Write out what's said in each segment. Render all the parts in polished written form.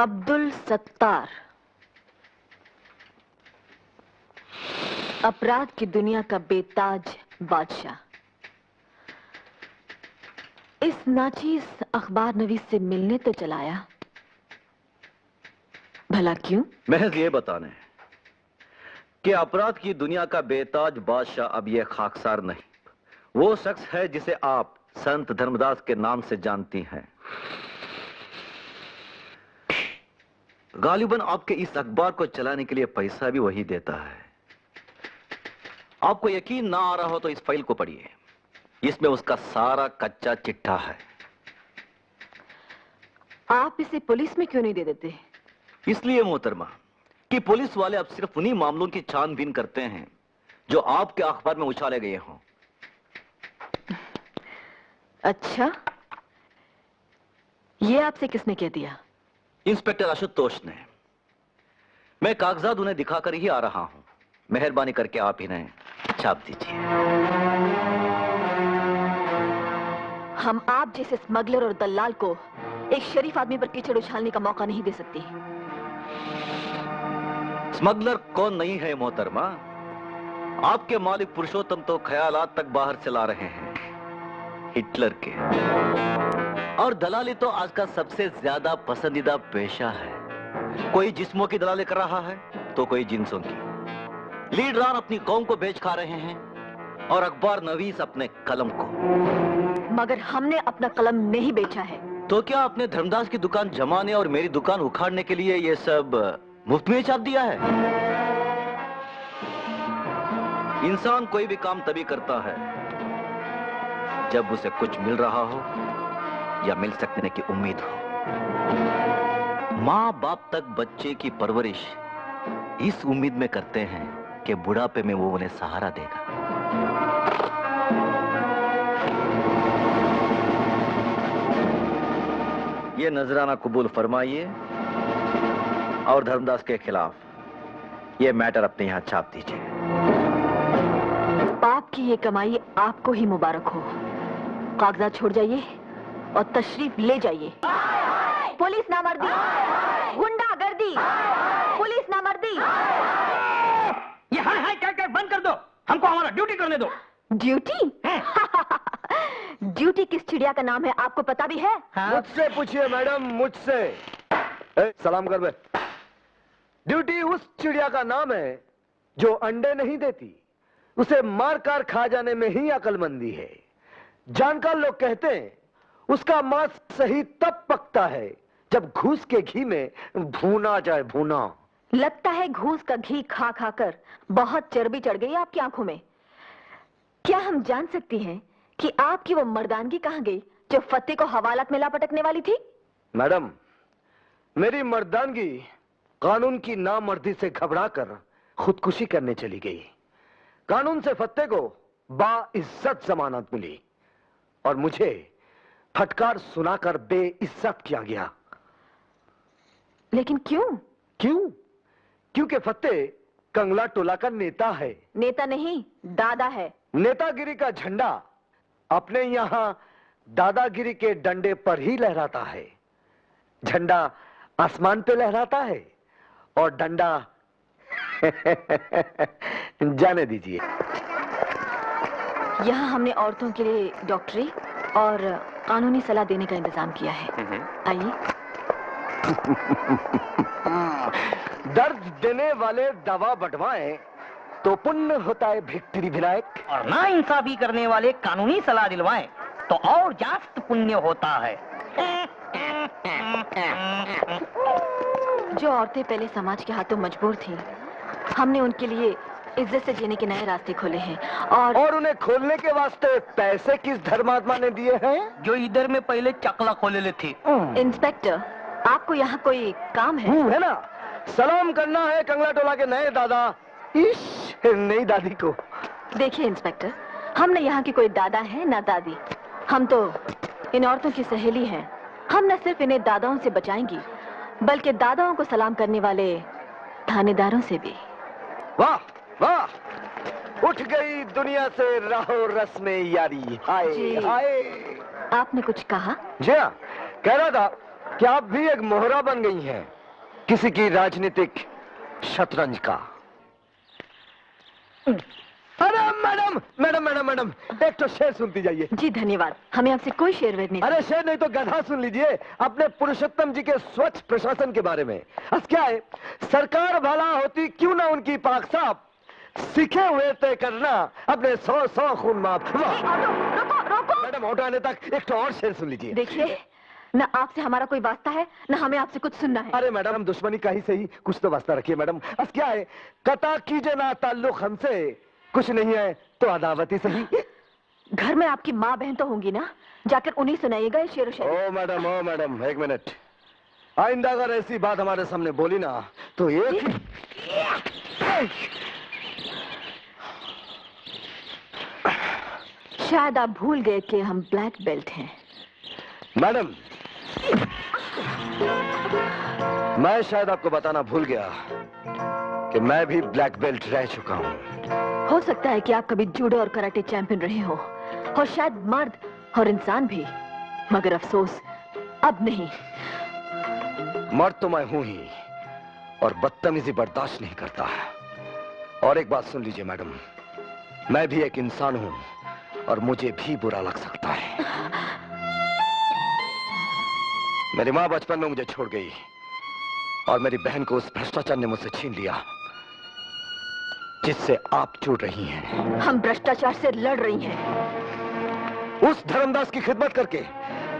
अब्दुल सत्तार, अपराध की दुनिया का बेताज बादशाह, इस नाचीज अखबार नवीस से मिलने तो चलाया, भला क्यों? महज ये बताने कि अपराध की दुनिया का बेताज बादशाह अब ये खाकसार नहीं, वो शख्स है जिसे आप संत धर्मदास के नाम से जानती हैं। गालिबन आपके इस अखबार को चलाने के लिए पैसा भी वही देता है। आपको यकीन ना आ रहा हो तो इस फाइल को पढ़िए, इसमें उसका सारा कच्चा चिट्ठा है। आप इसे पुलिस में क्यों नहीं दे देते? इसलिए मोहतरमा कि पुलिस वाले अब सिर्फ उन्हीं मामलों की छानबीन करते हैं जो आपके अखबार में उछाले गए हों। अच्छा, ये आपसे किसने कह दिया? इंस्पेक्टर आशुतोष ने। मैं कागजात उन्हें दिखाकर ही आ रहा हूं। मेहरबानी करके आप इन्हें छाप दीजिए। हम आप जैसे स्मगलर और दलाल को एक शरीफ आदमी पर कीचड़ उछालने का मौका नहीं दे सकते। स्मगलर कौन नहीं है मोहतरमा? आपके मालिक पुरुषोत्तम तो ख्यालात तक बाहर से ला रहे हैं, हिटलर के। और दलाली तो आज का सबसे ज्यादा पसंदीदा पेशा है। कोई जिस्मों की दलाली कर रहा है तो कोई जिन्सों की। लीडरान अपनी कौम को बेच खा रहे हैं और अखबार नवीस अपने कलम को। मगर हमने अपना कलम नहीं बेचा है। तो क्या आपने धर्मदास की दुकान जमाने और मेरी दुकान उखाड़ने के लिए ये सब मुफ्त में छाप दिया है? इंसान कोई भी काम तभी करता है जब उसे कुछ मिल रहा हो या मिल सकने की उम्मीद हो। माँ बाप तक बच्चे की परवरिश इस उम्मीद में करते हैं कि बुढ़ापे में वो उन्हें सहारा देगा। ये नजराना कबूल फरमाइए और धर्मदास के खिलाफ ये मैटर अपने यहां छाप दीजिए। पाप की ये कमाई आपको ही मुबारक हो। कागजात छोड़ जाइए और तशरीफ ले जाइए। पुलिस नामर्दी, गुंडागर्दी, पुलिस नामर्दी। ये हाय हाय कर बंद कर दो, हमको हमारा ड्यूटी करने दो। ड्यूटी? ड्यूटी किस चिड़िया का नाम है आपको पता भी है? मुझसे पूछिए मैडम, मुझसे। सलाम कर बे। ड्यूटी उस चिड़िया का नाम है जो अंडे नहीं देती, उसे मार कर खा जाने में ही अक्लमंदी है। जानकार लोग कहते हैं उसका मांस सही तब पकता है जब घूस के घी में भूना जाए। भूना लगता है घूस का घी खा खाकर बहुत चर्बी चढ़ गई आपकी आंखों में। क्या हम जान सकती हैं कि आपकी वो मर्दानगी कहां गई जो फतेह को हवालात में लापटकने वाली थी? मैडम, मेरी मर्दानगी कानून की नामर्दी से घबराकर खुदकुशी करने चली गई। कानून से फतेह को बाइज्जत जमानत मिली और मुझे फटकार सुनाकर बेइज्जत किया गया। लेकिन क्यों? क्यों? क्योंकि फतेह कंगला टोला का नेता है। नेता नहीं, दादा है। नेतागिरी का झंडा अपने यहां दादागिरी के डंडे पर ही लहराता है। झंडा आसमान पे लहराता है और डंडा जाने दीजिए। यहाँ हमने औरतों के लिए डॉक्टरी और कानूनी सलाह देने का इंतजाम किया है। आइए। दर्द देने वाले दवा बंटवाएं तो पुण्य होता है भिक्ट्री विनायक, और ना इंसाफी करने वाले कानूनी सलाह दिलवाएं तो और जास्त पुण्य होता है। जो औरतें पहले समाज के हाथों मजबूर थीं, हमने उनके लिए इज्जत से जीने के नए रास्ते खोले हैं और उन्हें खोलने के वास्ते पैसे किस धर्मात्मा ने दिए हैं? जो इधर में पहले चकला खोले थे। इंस्पेक्टर, आपको यहाँ कोई काम है? है ना? सलाम करना है कंगला टोला के नए दादा नई दादी को। देखिए इंस्पेक्टर, हम न यहाँ की कोई दादा है ना दादी। हम तो इन औरतों की सहेली हैं। हम न सिर्फ इन्हें दादाओं से बचाएंगी बल्कि दादाओं को सलाम करने वाले थानेदारों से भी। वाह वाह, उठ गई दुनिया से राहो रस्में यारी। हाय हाय। आपने कुछ कहा? जी हाँ, कह रहा था कि आप भी एक मोहरा बन गई हैं। किसी की राजनीतिक शतरंज का। अरे मैडम मैडम मैडम मैडम, एक तो शेर सुनती जाइए। जी धन्यवाद, हमें आपसे कोई शेर वेद नहीं। अरे शेर नहीं तो गधा सुन लीजिए अपने पुरुषोत्तम जी के स्वच्छ प्रशासन के बारे में। बस क्या है, सरकार भला होती क्यों ना उनकी पाक साफ, सीखे हुए तय करना अपने 100 खून माफ। रोको रोको। मैडम ऑटो आने तक एक तो और शेर सुन लीजिए। देखिए, न आपसे हमारा कोई वास्ता है, न हमें आपसे कुछ सुनना है। अरे मैडम, हम दुश्मनी का ही सही कुछ तो वास्ता रखिए मैडम। बस क्या है, कता कीजिए ना ताल्लुक हमसे, कुछ नहीं है तो अदावत ही सही। घर में आपकी माँ बहन तो होंगी ना, जाकर उन्हीं सुनाइएगा ये शेर शायरी। ओ मैडम एक मिनट, आइंदा अगर ऐसी बात हमारे सामने बोली ना तो एक शायद आप भूल गए कि हम ब्लैक बेल्ट हैं। मैडम, मैं शायद आपको बताना भूल गया कि मैं भी ब्लैक बेल्ट रह चुका हूँ। हो सकता है कि आप कभी जूडो और कराटे चैंपियन रहे हो, और शायद मर्द और इंसान भी, मगर अफसोस अब नहीं। मर्द तो मैं हूं ही, और बदतमीजी बर्दाश्त नहीं करता। और एक बात सुन लीजिए मैडम, मैं भी एक इंसान हूं और मुझे भी बुरा लग सकता है। मेरी माँ बचपन में मुझे छोड़ गई और मेरी बहन को उस भ्रष्टाचार ने मुझसे छीन लिया जिससे आप जुड़ रही हैं। हम भ्रष्टाचार से लड़ रही हैं। उस धर्मदास की खिदमत करके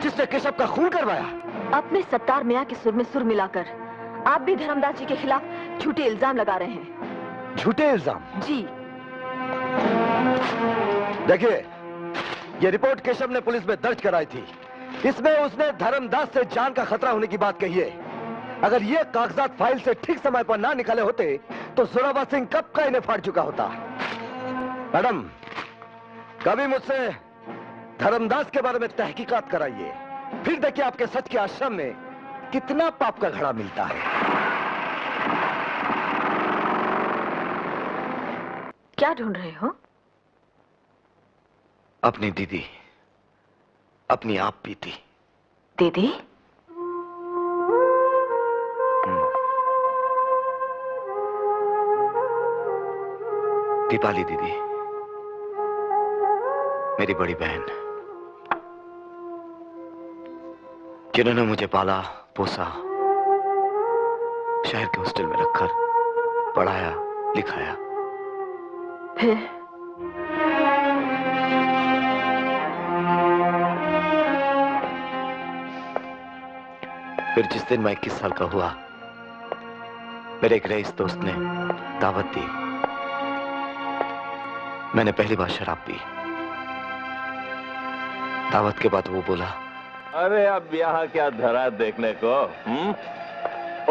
जिसने केशव का खून करवाया। अपने सत्तार मियां के सुर में सुर मिलाकर आप भी धर्मदास जी के खिलाफ झूठे इल्जाम लगा रहे हैं। झूठे इल्जाम? जी। देखिए, ये रिपोर्ट केशव ने पुलिस में दर्ज कराई थी। इसमें उसने धर्मदास से जान का खतरा होने की बात कही है। अगर ये कागजात फाइल से ठीक समय पर ना निकाले होते तो जोरावर सिंह कब का इन्हें फाड़ चुका होता। मैडम, कभी मुझसे धर्मदास के बारे में तहकीकात कराइए, फिर देखिए आपके सच के आश्रम में कितना पाप का घड़ा मिलता है। क्या ढूंढ रहे हो? अपनी दीदी, अपनी आप बीती। दीदी? दीपाली दीदी, मेरी बड़ी बहन, जिन्होंने मुझे पाला पोसा, शहर के हॉस्टल में रखकर पढ़ाया लिखाया। फिर जिस दिन मैं 21 साल का हुआ, मेरे एक रईस दोस्त ने दावत दी। मैंने पहली बार शराब पी। दावत के बाद वो बोला, अरे अब यहाँ क्या धरा देखने को?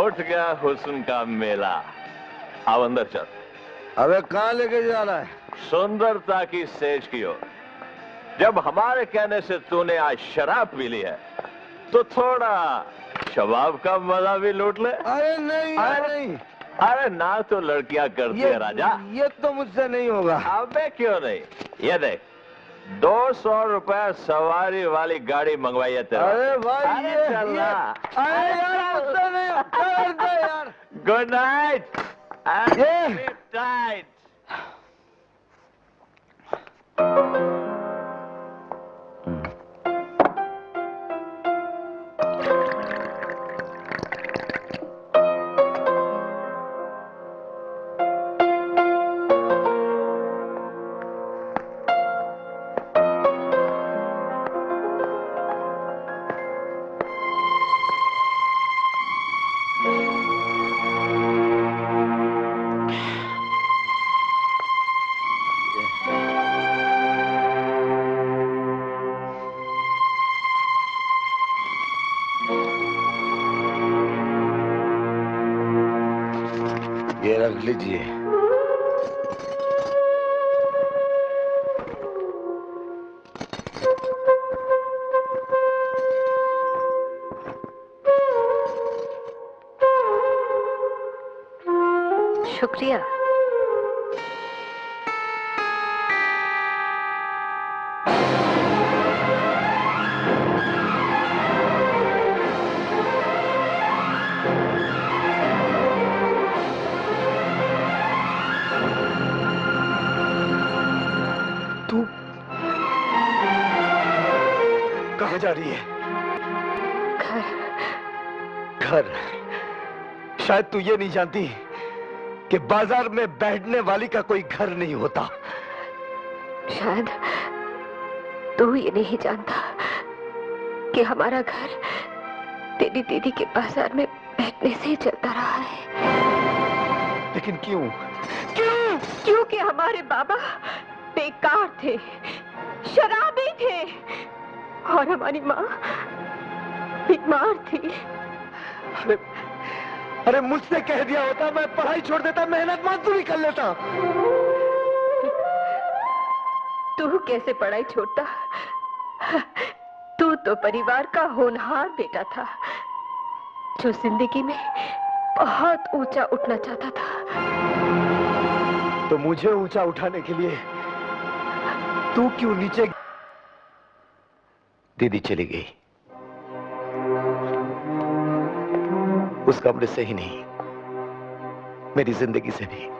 उठ गया हुस्न का मेला, आओ अंदर चल। अबे कहाँ लेके जा रहा है? सुंदरता की सेज की ओर। जब हमारे कहने से तूने आज शराब पी ली है तो थोड़ा शबाब का मजा भी लूट ले। अरे नहीं, अरे नहीं। अरे ना तो लड़कियां करती है राजा। ये तो मुझसे नहीं होगा। अबे क्यों नहीं? ये देख, 200 रुपए सवारी वाली गाड़ी मंगवाई है तेरा। अरे भाई, अरे चलना। अरे यार, मुझसे नहीं होगा यार। Good night. ये टाइट। ये रख लीजिए। शुक्रिया। कहाँ जा रही है? घर। शायद तू ये नहीं जानती कि बाजार में बैठने वाली का कोई घर नहीं होता। शायद तू ये नहीं जानता कि हमारा घर तेरी दीदी के बाजार में बैठने से ही चलता रहा है। लेकिन क्यों? क्योंकि हमारे बाबा बेकार थे, शराबी थे और हमारी माँ बीमार थी। अरे मुझसे कह दिया होता, मैं पढ़ाई छोड़ देता, मेहनत मजदूरी कर लेता। तू कैसे पढ़ाई छोड़ता? तू तो परिवार का होनहार बेटा था जो जिंदगी में बहुत ऊंचा उठना चाहता था। तो मुझे ऊंचा उठाने के लिए तू क्यों नीचे? दीदी चली गई, उस कमरे से ही नहीं, मेरी जिंदगी से भी।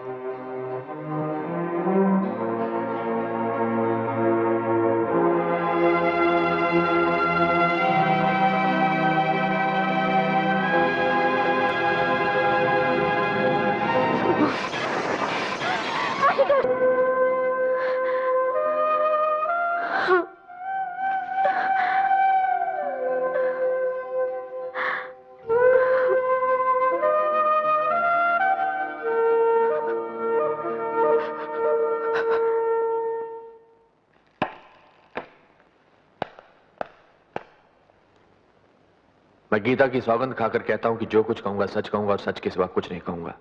मैं गीता की सौगंध खाकर कहता हूं कि जो कुछ कहूंगा सच कहूंगा और सच के सिवा कुछ नहीं कहूंगा।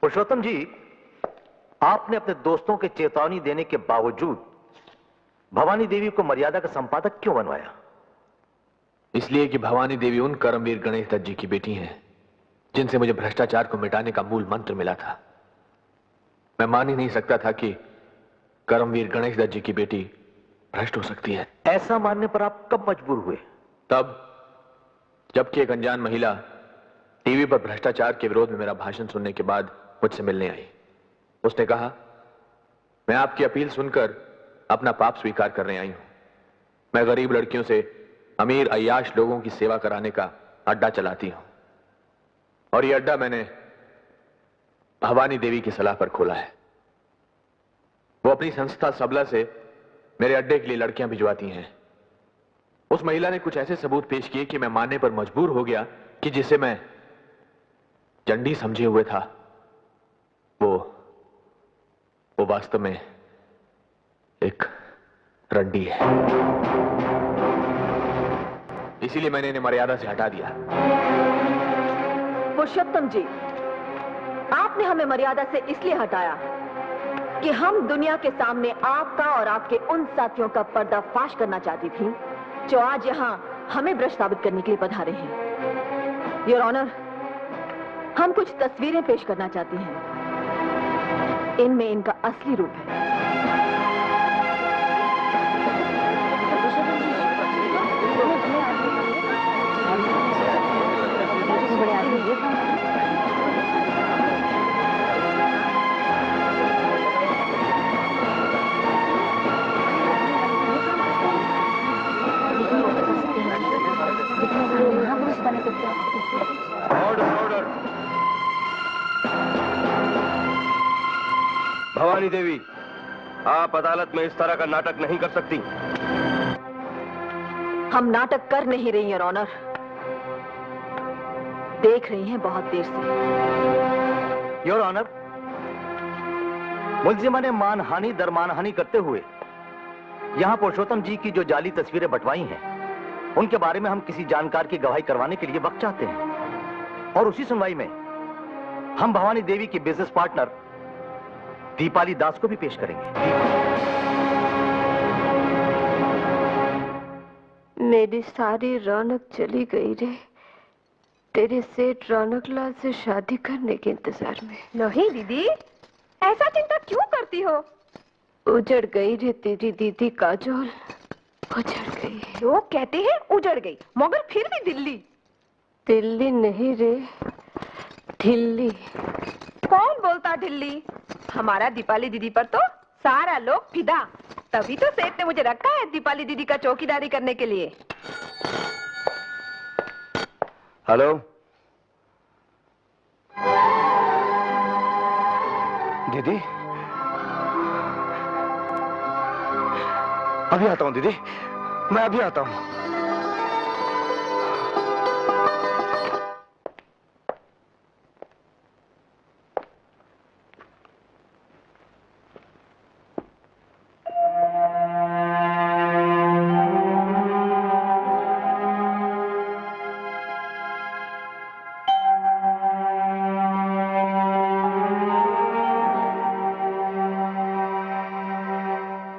पुरुषोत्तम जी, आपने अपने दोस्तों के चेतावनी देने के बावजूद भवानी देवी को मर्यादा का संपादक क्यों बनवाया? इसलिए कि भवानी देवी उन कर्मवीर गणेश दत्त जी की बेटी हैं जिनसे मुझे भ्रष्टाचार को मिटाने का मूल मंत्र मिला था। मैं मान ही नहीं सकता था कि कर्मवीर गणेश दत्त जी की बेटी भ्रष्ट हो सकती है। ऐसा मानने पर आप कब मजबूर हुए? तब जबकि एक अनजान महिला टीवी पर भ्रष्टाचार के विरोध में मेरा भाषण सुनने के बाद मुझसे मिलने आई। उसने कहा, मैं आपकी अपील सुनकर अपना पाप स्वीकार करने आई हूं। मैं गरीब लड़कियों से अमीर अय्याश लोगों की सेवा कराने का अड्डा चलाती हूं और यह अड्डा मैंने भवानी देवी की सलाह पर खोला है। वो अपनी संस्था सबला से मेरे अड्डे के लिए लड़कियां भिजवाती हैं। उस महिला ने कुछ ऐसे सबूत पेश किए कि मैं मानने पर मजबूर हो गया कि जिसे मैं चंडी समझे हुए था वो वास्तव में एक रंडी है। इसीलिए मैंने इन्हें मर्यादा से हटा दिया। पुरुषोत्तम जी, आपने हमें मर्यादा से इसलिए हटाया कि हम दुनिया के सामने आपका और आपके उन साथियों का पर्दाफाश करना चाहती थी जो आज यहां हमें भ्रष्ट साबित करने के लिए पधारे हैं। योर ऑनर, हम कुछ तस्वीरें पेश करना चाहती हैं। इनमें इनका असली रूप है। ऑर्डर। भवानी देवी, आप अदालत में इस तरह का नाटक नहीं कर सकती। हम नाटक कर नहीं रही योर ऑनर, देख रही हैं बहुत देर से। योर ऑनर, मुलजिमा ने मानहानि दर मानहानि करते हुए यहां पुरुषोत्तम जी की जो जाली तस्वीरें बंटवाई हैं, उनके बारे में हम किसी जानकार की गवाही करवाने के लिए वक्त चाहते हैं और उसी सुनवाई में हम भवानी देवी की बिजनेस पार्टनर दीपाली दास को भी पेश करेंगे। मेरी सारी रौनक चली गई रे, तेरे सेठ रौनक लाल से शादी करने के इंतजार में। नहीं दीदी, ऐसा चिंता क्यों करती हो? उजड़ गई रे तेरी दीदी काजोल, उजड़ गई। लोग कहते हैं उजड़ गई, मगर फिर भी दिल्ली। दिल्ली नहीं रे, ढिल्ली। कौन बोलता ढिल्ली? हमारा दीपाली दीदी पर तो सारा लोग फिदा। तभी तो सेठ ने मुझे रखा है दीपाली दीदी का चौकीदारी करने के लिए। हेलो, दीदी, अभी आता हूँ दीदी, मैं अभी आता हूँ।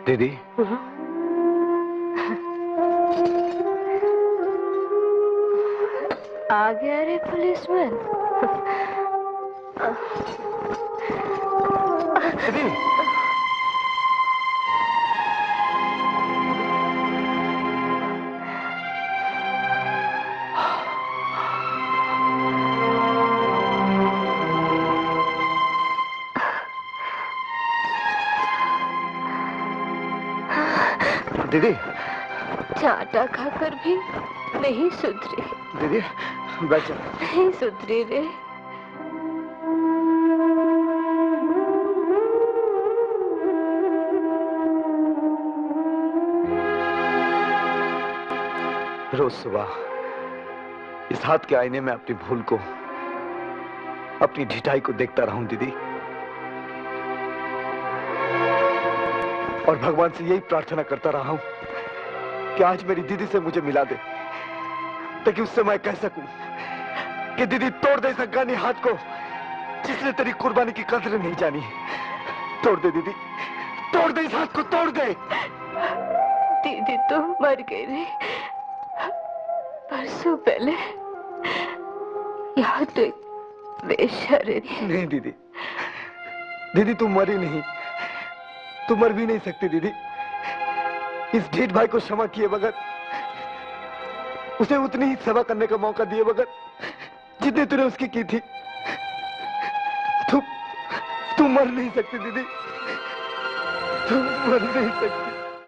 दीदी, आ गया रे पुलिसमैन। दीदी, दीदी, चाटा खाकर भी नहीं सुधरी। दीदी, बैठ जा। नहीं सुधरी रे। रोज सुबह इस हाथ के आईने में अपनी भूल को, अपनी ढिठाई को देखता रहूं दीदी, और भगवान से यही प्रार्थना करता रहा हूं कि आज मेरी दीदी से मुझे मिला दे, ताकि उससे मैं कह सकूं कि दीदी तोड़ दे इस अफगानी हाथ को जिसने तेरी कुर्बानी की कदर नहीं जानी। तोड़ दे दीदी, तोड़ दे इस हाथ को, तोड़ दे। दीदी तो मर गई रे, परसों पहले। यहाँ तो एक वेश्या रहती। नहीं दीदी, दीदी तुम मरी नहीं, तुम मर भी नहीं सकती दीदी। इस ढीठ भाई को क्षमा किए बगैर, उसे उतनी ही सेवा करने का मौका दिए बगैर जितनी तूने उसकी की थी, तुम मर नहीं सकती दीदी, तुम मर नहीं सकती।